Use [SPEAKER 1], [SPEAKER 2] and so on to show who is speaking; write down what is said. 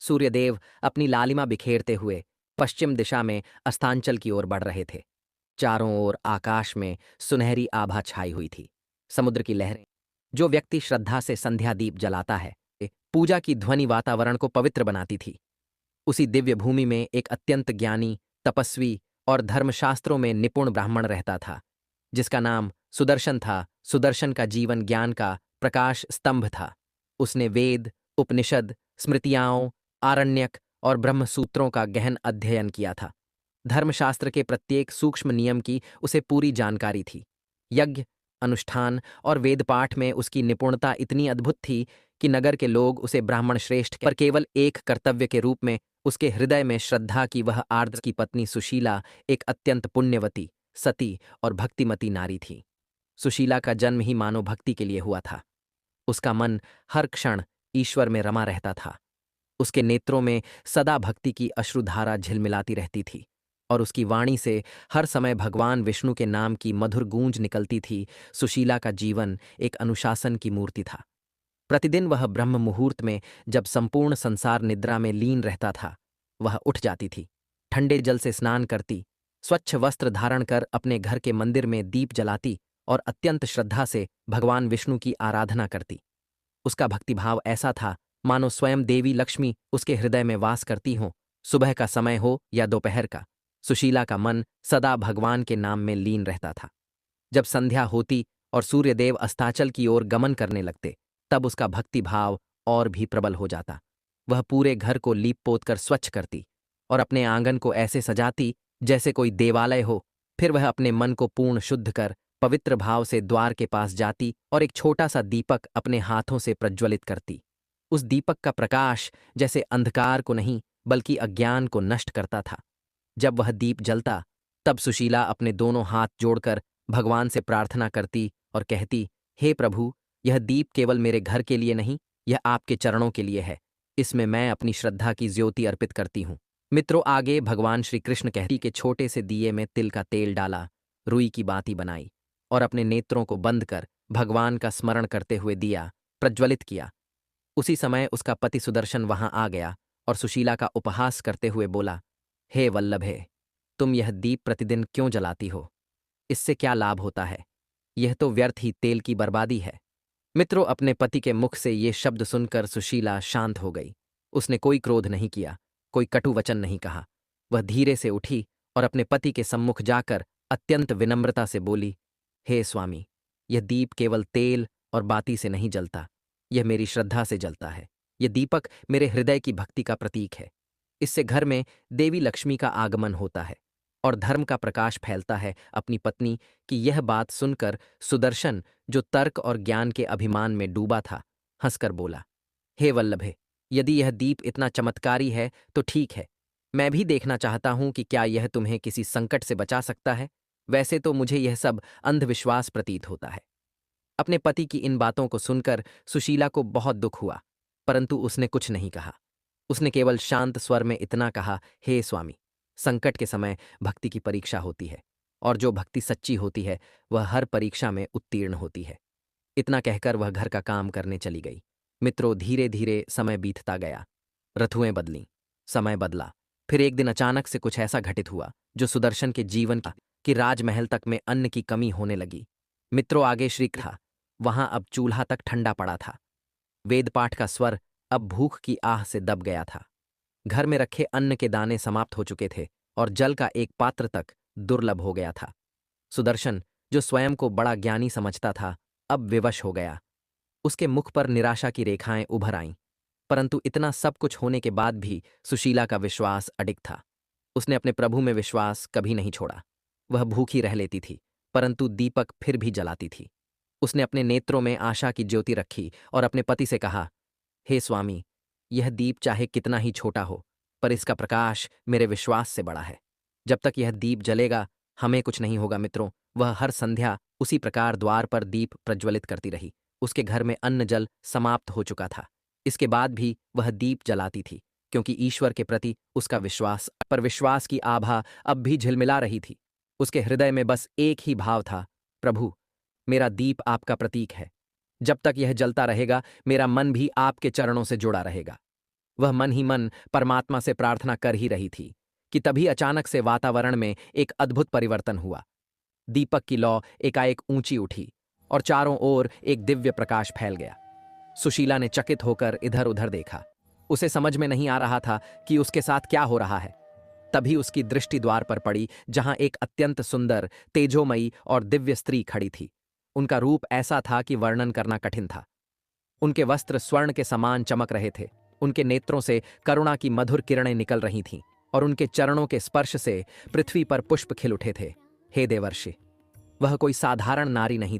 [SPEAKER 1] सूर्यदेव अपनी लालिमा बिखेरते हुए पश्चिम दिशा में अस्तांचल की ओर बढ़ रहे थे। चारों ओर आकाश में सुनहरी आभा छाई हुई थी। समुद्र की लहरें, जो व्यक्ति श्रद्धा से संध्या दीप जलाता है, पूजा की ध्वनि वातावरण को पवित्र बनाती थी। उसी दिव्य भूमि में एक अत्यंत ज्ञानी, तपस्वी और धर्मशास्त्रों में निपुण ब्राह्मण रहता था, जिसका नाम सुदर्शन था। सुदर्शन का जीवन ज्ञान का प्रकाश स्तंभ था। उसने वेद, उपनिषद, स्मृतियाओं, आरण्यक और ब्रह्मसूत्रों का गहन अध्ययन किया था। धर्मशास्त्र के प्रत्येक सूक्ष्म नियम की उसे पूरी जानकारी थी। यज्ञ, अनुष्ठान और वेदपाठ में उसकी निपुणता इतनी अद्भुत थी कि नगर के लोग उसे ब्राह्मण श्रेष्ठ पर केवल एक कर्तव्य के रूप में उसके हृदय में श्रद्धा की वह आर्द्र की पत्नी सुशीला एक अत्यंत पुण्यवती, सती और भक्तिमती नारी थी। सुशीला का जन्म ही मानव भक्ति के लिए हुआ था। उसका मन हर क्षण ईश्वर में रमा रहता था। उसके नेत्रों में सदा भक्ति की अश्रुधारा झिलमिलाती रहती थी और उसकी वाणी से हर समय भगवान विष्णु के नाम की मधुर गूंज निकलती थी। सुशीला का जीवन एक अनुशासन की मूर्ति था। प्रतिदिन वह ब्रह्म मुहूर्त में, जब संपूर्ण संसार निद्रा में लीन रहता था, वह उठ जाती थी, ठंडे जल से स्नान करती, स्वच्छ वस्त्र धारण कर अपने घर के मंदिर में दीप जलाती और अत्यंत श्रद्धा से भगवान विष्णु की आराधना करती। उसका भक्तिभाव ऐसा था मानो स्वयं देवी लक्ष्मी उसके हृदय में वास करती हों। सुबह का समय हो या दोपहर का, सुशीला का मन सदा भगवान के नाम में लीन रहता था। जब संध्या होती और सूर्यदेव अस्ताचल की ओर गमन करने लगते, तब उसका भक्तिभाव और भी प्रबल हो जाता। वह पूरे घर को लीप पोत कर स्वच्छ करती और अपने आंगन को ऐसे सजाती जैसे कोई देवालय हो। फिर वह अपने मन को पूर्ण शुद्ध कर पवित्र भाव से द्वार के पास जाती और एक छोटा सा दीपक अपने हाथों से प्रज्वलित करती। उस दीपक का प्रकाश जैसे अंधकार को नहीं बल्कि अज्ञान को नष्ट करता था। जब वह दीप जलता, तब सुशीला अपने दोनों हाथ जोड़कर भगवान से प्रार्थना करती और कहती, हे प्रभु, यह दीप केवल मेरे घर के लिए नहीं, यह आपके चरणों के लिए है। इसमें मैं अपनी श्रद्धा की ज्योति अर्पित करती हूँ। मित्रों, आगे भगवान श्री कृष्ण कहती के छोटे से दिए में तिल का तेल डाला, रुई की बाती बनाई और अपने नेत्रों को बंद कर भगवान का स्मरण करते हुए दिया प्रज्वलित किया। उसी समय उसका पति सुदर्शन वहां आ गया और सुशीला का उपहास करते हुए बोला, हे वल्लभे, तुम यह दीप प्रतिदिन क्यों जलाती हो? इससे क्या लाभ होता है? यह तो व्यर्थ ही तेल की बर्बादी है। मित्रों, अपने पति के मुख से ये शब्द सुनकर सुशीला शांत हो गई। उसने कोई क्रोध नहीं किया, कोई कटु वचन नहीं कहा। वह धीरे से उठी और अपने पति के सम्मुख जाकर अत्यंत विनम्रता से बोली, हे स्वामी, यह दीप केवल तेल और बाती से नहीं जलता, यह मेरी श्रद्धा से जलता है। यह दीपक मेरे हृदय की भक्ति का प्रतीक है। इससे घर में देवी लक्ष्मी का आगमन होता है और धर्म का प्रकाश फैलता है। अपनी पत्नी की यह बात सुनकर सुदर्शन, जो तर्क और ज्ञान के अभिमान में डूबा था, हंसकर बोला, हे वल्लभे, यदि यह दीप इतना चमत्कारी है तो ठीक है। मैं भी देखना चाहता हूं कि क्या यह तुम्हें किसी संकट से बचा सकता है। वैसे तो मुझे यह सब अंधविश्वास प्रतीत होता है। अपने पति की इन बातों को सुनकर सुशीला को बहुत दुख हुआ, परंतु उसने कुछ नहीं कहा। उसने केवल शांत स्वर में इतना कहा, हे स्वामी, संकट के समय भक्ति की परीक्षा होती है और जो भक्ति सच्ची होती है वह हर परीक्षा में उत्तीर्ण होती है। इतना कहकर वह घर का काम करने चली गई। मित्रों, धीरे धीरे समय बीतता गया। ऋतुएं बदलीं, समय बदला। फिर एक दिन अचानक से कुछ ऐसा घटित हुआ जो सुदर्शन के जीवन की राजमहल तक में अन्न की कमी होने लगी। मित्रों, आगे श्री था। वहां अब चूल्हा तक ठंडा पड़ा था। वेदपाठ का स्वर अब भूख की आह से दब गया था। घर में रखे अन्न के दाने समाप्त हो चुके थे और जल का एक पात्र तक दुर्लभ हो गया था। सुदर्शन, जो स्वयं को बड़ा ज्ञानी समझता था, अब विवश हो गया। उसके मुख पर निराशा की रेखाएं उभर आईं, परंतु इतना सब कुछ होने के बाद भी सुशीला का विश्वास अडिग था। उसने अपने प्रभु में विश्वास कभी नहीं छोड़ा। वह भूखी रह लेती थी, परंतु दीपक फिर भी जलाती थी। उसने अपने नेत्रों में आशा की ज्योति रखी और अपने पति से कहा, हे स्वामी, यह दीप चाहे कितना ही छोटा हो, पर इसका प्रकाश मेरे विश्वास से बड़ा है। जब तक यह दीप जलेगा, हमें कुछ नहीं होगा। मित्रों, वह हर संध्या उसी प्रकार द्वार पर दीप प्रज्वलित करती रही। उसके घर में अन्न जल समाप्त हो चुका था। इसके बाद भी वह दीप जलाती थी, क्योंकि ईश्वर के प्रति उसका विश्वास पर विश्वास की आभा अब भी झिलमिला रही थी। उसके हृदय में बस एक ही भाव था, प्रभु, मेरा दीप आपका प्रतीक है। जब तक यह जलता रहेगा, मेरा मन भी आपके चरणों से जुड़ा रहेगा। वह मन ही मन परमात्मा से प्रार्थना कर ही रही थी कि तभी अचानक से वातावरण में एक अद्भुत परिवर्तन हुआ। दीपक की लौ एकाएक ऊंची उठी और चारों ओर एक दिव्य प्रकाश फैल गया। सुशीला ने चकित होकर इधर उधर देखा। उसे समझ में नहीं आ रहा था कि उसके साथ क्या हो रहा है। तभी उसकी दृष्टि द्वार पर पड़ी, जहां एक अत्यंत सुंदर, तेजोमयी और दिव्य स्त्री खड़ी थी। उनका रूप ऐसा था कि वर्णन करना कठिन था। उनके वस्त्र स्वर्ण के समान चमक रहे थे, उनके नेत्रों से करुणा की मधुर किरणें निकल रही थीं और उनके चरणों के स्पर्श से पृथ्वी पर पुष्प खिल उठे थे। हे देवर्षि, वह कोई साधारण नारी नहीं